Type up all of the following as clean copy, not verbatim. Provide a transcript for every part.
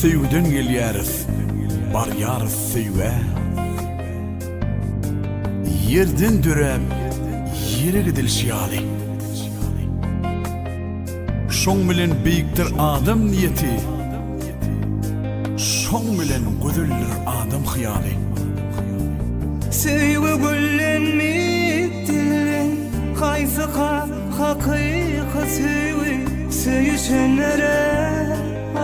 Sevgiden gelýäris, barýarys sevge. Yerden dürep, yere gidilşýaly. Şoň bilen beýikdir adam niyeti, şoň bilen gözeldir adam hyýaly. Sevgi güllenmekdilen, haýsy hakykat sevgi, sevişenlere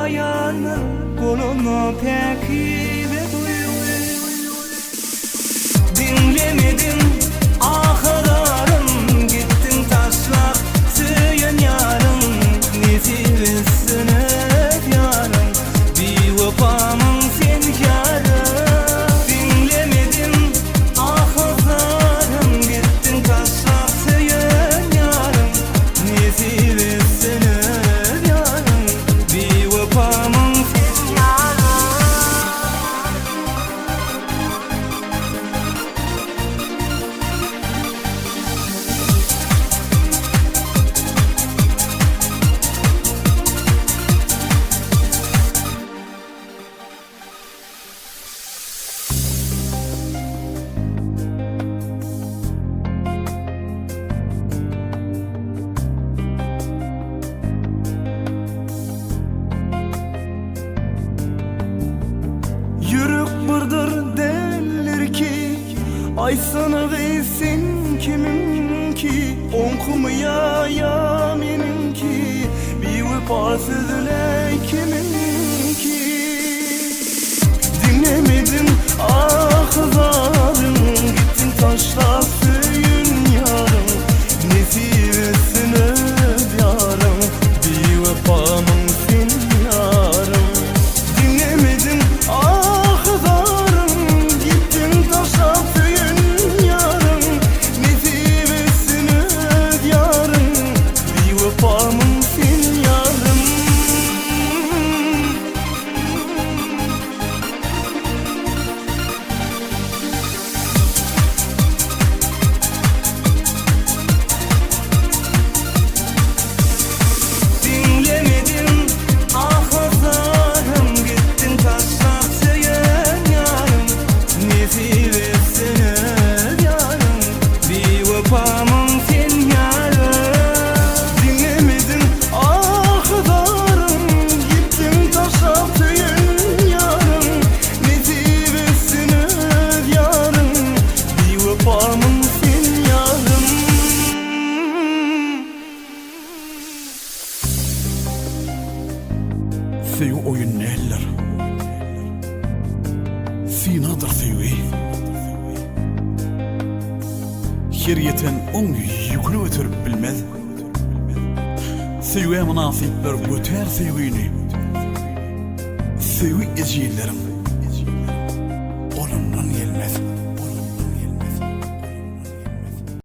ayanır, bolunu pekibe duyuyor. Dinlemedim ahırlarım, gittin taşlap söylen yarım, nezivesine yarım, bir vefamın sen yarım. Dinlemedim ahırlarım, gittin taşlap söylen yarım, nezivesine yarım, bir vefamın sen yarım. Yürük bırdır derler ki, ay sana versin kimim ki, onkumu ya meninki, bir vefasızla kimin ki. Dinlemedim ahlarım, gittin taşla söyün yarım, nesivesine yarım, bir vefamın sen yarım. Dinlemedim ahlarım, gittin taşla söyün yarım, nesivesine yarım, bir vefamın sen yarım. Dinlemedim ahlarım, gittin taşla söyün yarım, nezivesine yarım, bir vefamın sen yarım. Dinlemedim ahlarım, gittin taşla söyün yarım, nezivesine yarım, bir vefamın sen yarım. Sevgi oyun neler? Sinadır sevgi. Her yeten on yükünü ötürüp bilmez. Sevgiye münasip bir göter sevgini. Sevgi eziyelerim